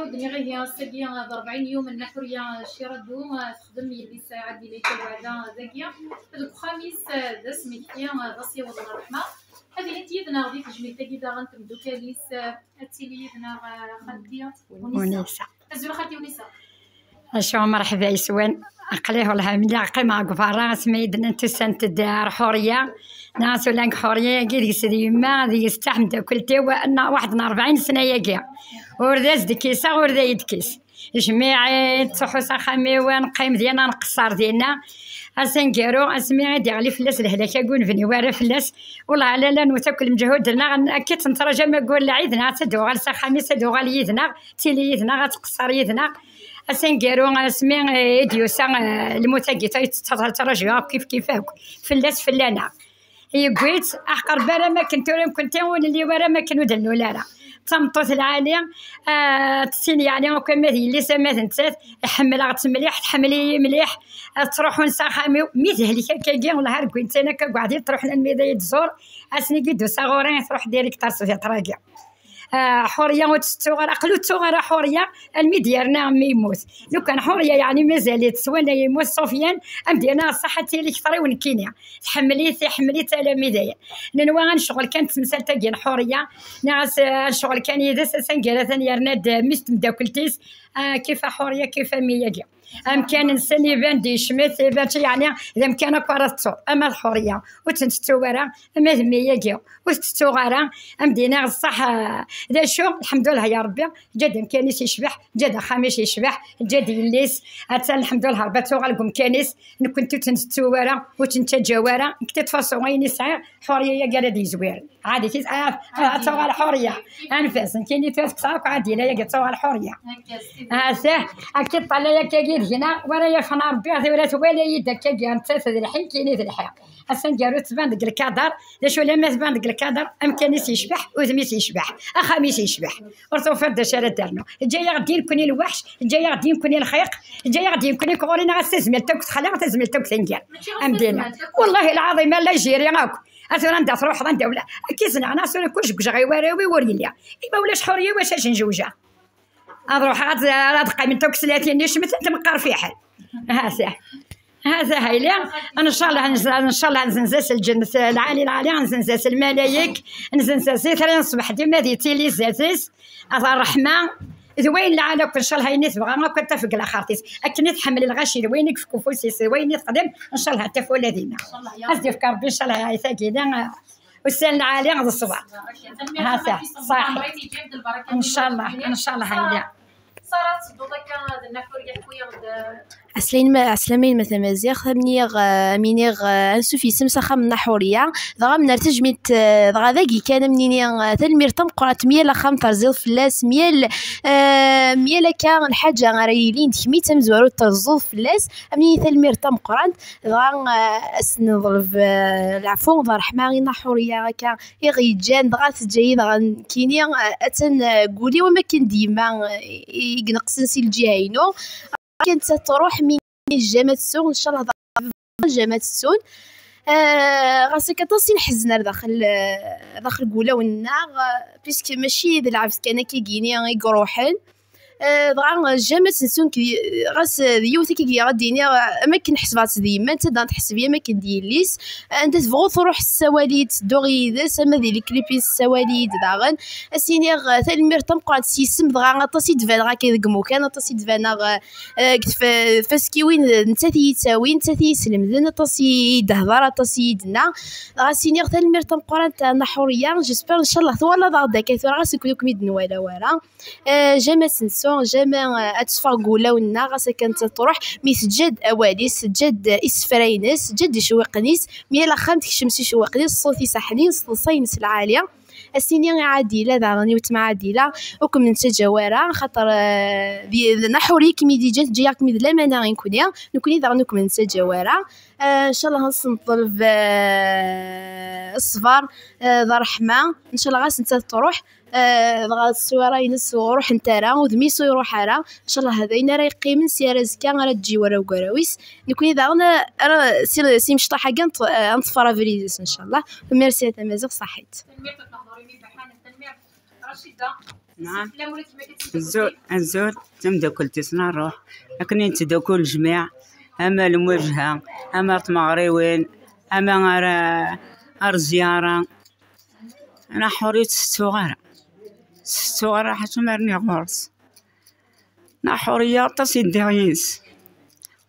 ودني غير ساقيا 40 يوم النحورية شيردو خدم يلي ساعد لي بعدا ذاكيا هذوك خميس دا سميتيا غاسي والله الرحمة هذه انت يدنا غادي تجمي تاكيدا غنتمدو كاليس هاتيلي يدنا خالتي ونساء ازول خالتي ونساء شو مرحبا يسوان أقليه والله ملي قيمة قفارة سميدنا انتو سنت دار حورية ناس ولا حورية كي سيدي ما ذي يستحمد كلتي وانا واحد 40 سنة ياكيا ورداز دكيسة وردا يدكيس جميعي تصحو خامي ونقيم ديالنا نقصر ديالنا اسنكيرو اسمي ديالي فلاس الهلاكه كون فيني وارا فلاس والله على لا نتاكل مجهود لنا اكيد نترجى ما نقول لعيدنا تدو غال خميس تدو غال يدنا تيلي يدنا غتقصر يدنا اسنكيرو اسمي ديوسا المتاكيتا تترجى كيف فلاس فلانا هي قويت احقر برا ما كنت اللي ورا ما كانوا دلو لا تمطوت العالية تسيني يعني وكان ماذي اللي سمات نتات حملها مليح تحملي مليح تروح ونساخامي ميزه لي كاكي والله هار كنت انا كقعدي تروح للميداية الزور اسني قدو صغورين تروح ديريكتار سوفيا تراكيا حوريه وتستوغر اقلو تسوغر حوريه المديرنا ما يموت لو كان حوريه يعني مازالت سوالا يموت سفيان امدينا صحه تيلي كثري ونكينيا تحملي تلاميذيا ننوى نشغل كانت مسالته ديال حوريه ناس شغل كان يدس سنقرا ثاني رناد مست مداكلتيس كيف حوريه كيف مياجي كان نسني بان دي شميت بان يعني اذا كان كرهتو اما الحوريه وتنستوغرا اما مياجي وتستوغرا امدينا الصح ذا شو الحمد لله يا ربي جد مكانيس يشبح جد خامس يشبح جد يليس حتى الحمد لله رباتو غالكم كانيس كنتو تنستوغرا وتنتجاورا كنت تفاصو غيني ساعه حوريه يا قال دي زوير عادي كيس تسوغ الحوريه انفاس كايني تسوغ عادي لا يا تسوغ الحوريه صح اكيد طلع يا هنا ورايا فانا ربي ولا يدك كي انت الحين كاينين في الحياه اصلا جارو تبان ديك الكادر لاش ولا ما تبان ديك الكادر امكانيس يشبح وزميس يشبح خميس يشبح ورتو فرد شارع دارنا جايه غادي نكوني الوحش جايه غادي نكوني الخيق جايه غادي نكوني كورينا غتزمل توك تخلع تزمل توك تنقال امدينا والله العظيم لا يجيري غاك اثنا ندات روح غندا ولا كيسنا ناس كلش بجا غيوراوي وريليا ايما ولاش حوريه واش نجوجها اروح هاد قيمه توك 30 نشمت انت مقار في حل هذا هايلي ان شاء الله ان شاء الله نزنزاس الجنه العالي نزنزاس الملايك نزنزاس ثلاث صباح ديما ديتي لي زاتيس الرحمه وين العالم ان شاء الله هيني تبغى ما كنت تفق الاخرتيس اكني تحمل الغاشي وينك في كفوسيس وين تقدم ان شاء الله حتى فولادينا ازدي في كربي ان شاء الله هاي ثقيله والسنه العاليه غدا الصباح هذا صح ان شاء الله هايلي صارت دوكا النحور يحكوا عسلامين مثل مزيغ منيغ انسوفي سمسخه من نحوريه ضغا من ارتجمت ضغا ذاكي كان منيني تلمير تمقرات ميال خام ترزيض فلاس ميال كان الحاجه غريلين تخمي تمزورو ترزوض فلاس مني تلمير تمقرات ضغا اسنظلف العفو ضغا رحمه نحوريه هكا يغيجان ضغا تجي ضغا كيني اتن قولي وما كان ديما ينقصن سي الجهينو كانت تروح من الجامعة السون ان شاء الله جامعة السون غاسي كتصين حزنا داخل قولا والنار بيسك ماشي ذا العفس كان كيجيني يقروحن ضغا جامعة السون غاس يوثي كي غاديني اماكن حسبات ديما انت تحسبي اماكن دياليس انت تبغوا تروح السواليد دوغي ذا سما ديال الكليبي السواليد داغن اسيني تلمير تمقعد سيسم ضغا طاسي دفان غا كيدقمو كان طاسي دفان فاسكي وين انت تيساوي انت تيسلم طاسي دهضره طاسي دنا غا سيني تلمير تمقعد تاع نحوريه جيسبر ان شاء الله ثوالا ضغدا كيثور غا سكونكم يدن ولا جامعة السون جامع اتفرقولا ونا غاسا كانت تروح مي سجاد اوالي سجاد اسفرينس جد شوقنيس ميلا خانت شمسي شوقنيس صوتي ساحلين صينس العاليه السنين عادله دارني وتمع عادله وكم نتجاورا خاطر نحوري كمي دي جات كمي لا مانا غنكونيا نكوني دارنكم نتجاورا ان شاء الله غنطلب الصفار ذا رحمه ان شاء الله غاس انت تروح ضغط الصوره ينس وروح نتارا ودميسو يروح راه ان شاء الله هذاين راه يقيمن سياره زكا راه تجي ورا وكراويس نكوني داغنا راه سي مشطحه كان نطفر فريزيس ان شاء الله وميرسي تمازيغ صحيت تنمير تنهضري مي بحال التنمير رشيده نعم. الافلام ولا كيما كتبدا الزول تمداكلتي صنا نروح لكن يتداكل الجميع اما المواجهه اما تمغريوين اما غير زياره انا حريت ستوغاره حتى مرني غورس نا حريه تصيدي غيس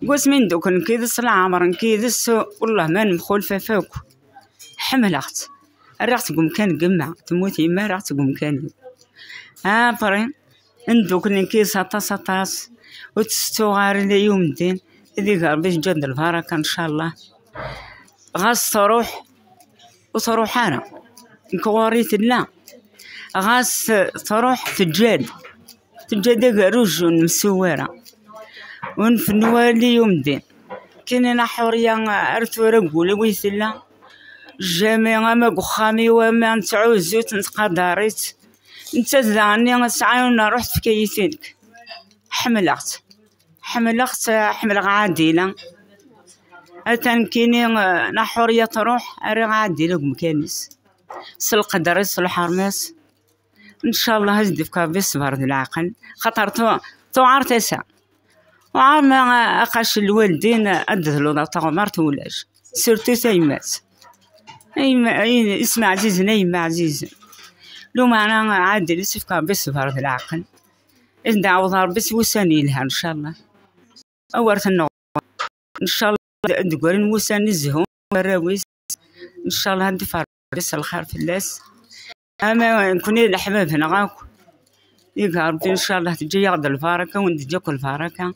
قوس من دوك كيدس العمر كيدس والله ما مخولفه فوق حملت راح تقوم كان قمع تموتي ما راح تقوم كان فرين ندوك كيس طاس وتستوغار اليوم الدين ذي قال باش جد البركه ان شاء الله غاس تروح انا كواريت لا غاس تروح تجاد قروج مسوره ونفنوا اليوم الدين كاينه حوريه ارثو نقول ويثلا جميع ما قخامي وما نتعوزوت نتقدريت انت زاني ساعه رحت في كيسينك حملت حمل عادله اتان كيني نحوريه تروح اري عادله مكانيس سلق درس الحرماس ان شاء الله هزدي في كابيس برد العقل خاطر تو عرتسا وعار ما اقاش الوالدين ادهلو طغمرت ولاش سيرتو سايمات اي اسم عزيز نايم عزيز لو معنا عادل يسفك بس برد العقل إذا عوض ربي وساني لها إن شاء الله أورث النور إن شاء الله تقولين وساني الزهون والراويس إن شاء الله هندفع بس الخير في الناس أما نكون الأحباب هنا غاكو يقال ربي إن شاء الله تجي ياخذ البركة وندجوك البركة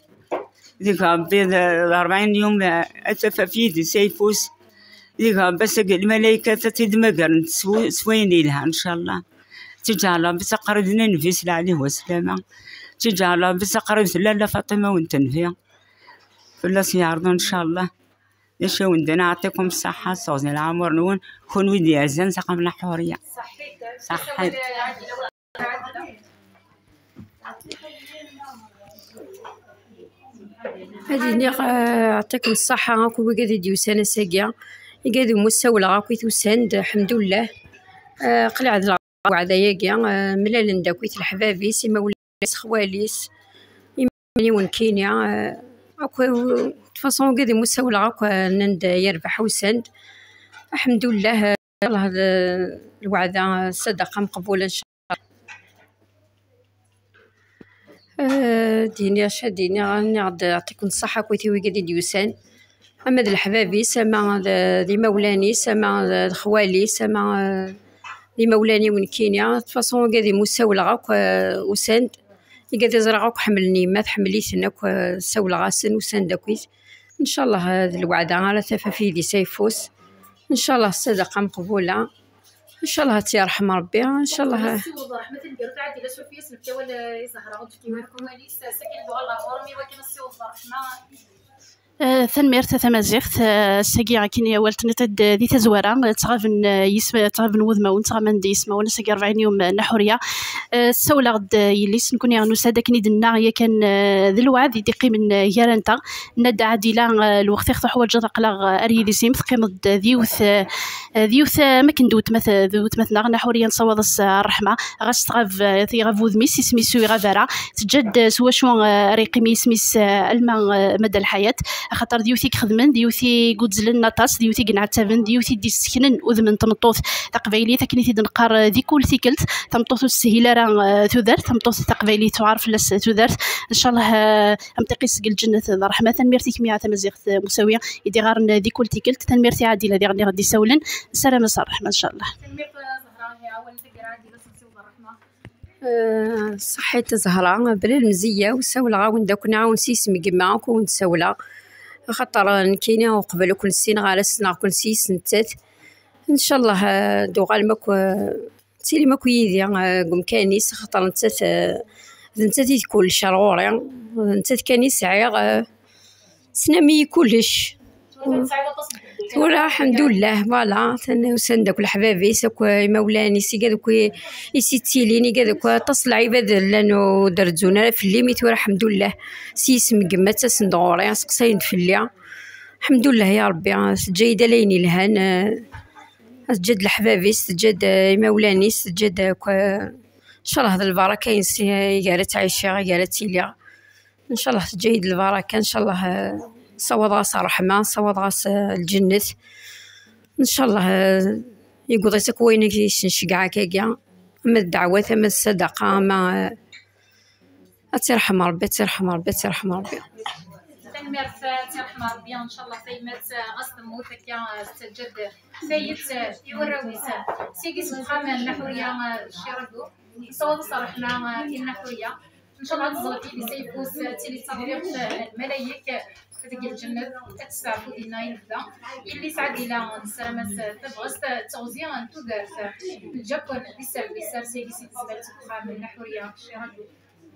ذيك ربي 40 يوم أتفى في يدي سيفوس ذيك بس الملائكة تتدمجر سويني لها إن شاء الله تجعل بس قربنا نفيس عليه والسلامة تجعل بس قربت لالا فاطمة وانت نفيا فلا سيعرضوا إن شاء الله يشو عندنا نعطيكم الصحة صوزي العمر نون كون ويدي عزان سقمنا حورية صحيت هادي يعطيكم الصحة راكو قاعد ديوسانا ساقيا قاعد مساولة راكو توساند الحمد لله قلع هاد وعدا ياقيا ملال نداكويت الحبابيس يما وليس خواليس يما ونكينيا راكو تفاصون قاعد مساولة راكو نند يربح وساند الحمد لله الله الوعدة صدقة مقبولة إن شاء الله ديني شاديني راني غاد يعطيكم الصحة كويتي ويقادي ديوسان أما ذا الحبابي سما ذي مولاني سما خوالي سما ذي مولاني ونكينيا تفاصون قادي مساولة غاك وساند قادي زرا غاك حملني ما تحملي سناك ساولة غاسن وساند داكويت إن شاء الله هذا الوعدة على ثفافي ذي سيفوس إن شاء الله الصدقة مقبولة إن شاء الله تيرحم ربي إن شاء الله رحمة نديرو تعدي لا شوفي سلكتا ولا يزهر غد كيما راكم وليس ساكن دو الله ورمي ولكن السيوط رحمة ثنميرت ثمازيغت ساقي كينيا والتنتد ذي تزوارا تغافن يسمى تغافن وذما تغامن دي يسمى وانا ساقي 40 يوم نحوريا السولة غد يليس نكون يعني نسادا كني دنا هي كان ذي الوعد يدقي من يارنتا ندى عادلة الوقت يخطو حوايج قلا اري دي سيم قيمة ذيوث ما كندوت مثل ذوت مثلا نحوريا نصوض الرحمة غاس تغاف غاف وذميس سميسو غافارا تجد سوا شو ريقيمي سميس الماء مدى الحياة خاطر ديوثي خدمن ديوثي قدزلن نطاس ديوثي قنعتابن ديوثي دي سكنن وذمن تمطوث تقبيلي تكنيتي دنقار ذي كل ثيكلت تمطوث السهيله راه تودرت تمطوث تقبيلي تعرف لاس تودرت ان شاء الله امتقي سقل الجنه الرحمه تنميرتي كمية تمزيغ مساويه يدي غار ذي كل ثيكلت تنميرتي عادله دي غادي سولن سلام الرحمه ان شاء الله تنميرت زهراء هي اول تقرا عادله سنسيو الرحمه صحيت زهراء بلا المزيه وساوله غاون داك نعاون سيسمي كما كون ساوله خاطر نكينا وقبل كل سنة على سنة كل سنتات ان شاء الله دوغال ماكو تيلي ماكو يدي قم كانيس خاطر نتات كل شروري نتات كانيس عير سنامي كلش ولا الحمد لله فوالا وسان داك الحبابي ساك مولاني سي كذاك يسيتيليني كذاك تصل عباد لانه درزونا في الليميت والحمد لله سيسم قمه صندوري سقساين في الليا الحمد لله يا ربي جيده ليني لهان سجد الحبابي سجد مولاني سجد شاء الله هذا البركة ينسي قالت تعيشي قالت تيليا ان شاء الله تجيد البركة ان شاء الله صوت غاس رحمة صوت غاس الجنة ان شاء الله يقضي تكوينك يشجع كيا اما الدعوات اما الصدقة اما ترحم ربي ترحم ربي ترحم ربي تنمر ترحم ربي ان شاء الله فيمات غصب موتك يا تجد فايت يوراويس سيكي سبحان النحورية الشيرادو صوت صرحنا النحورية ان شاء الله تزغطي بسيفوس تيلي تصغيرت الملايك تدقي الجنة تتسعفو دينا يبدا اللي سعد الى السلامة تبغس تغزي ان تودارت الجبن بسر سيكي سيكي سبحان النحورية الشيرادو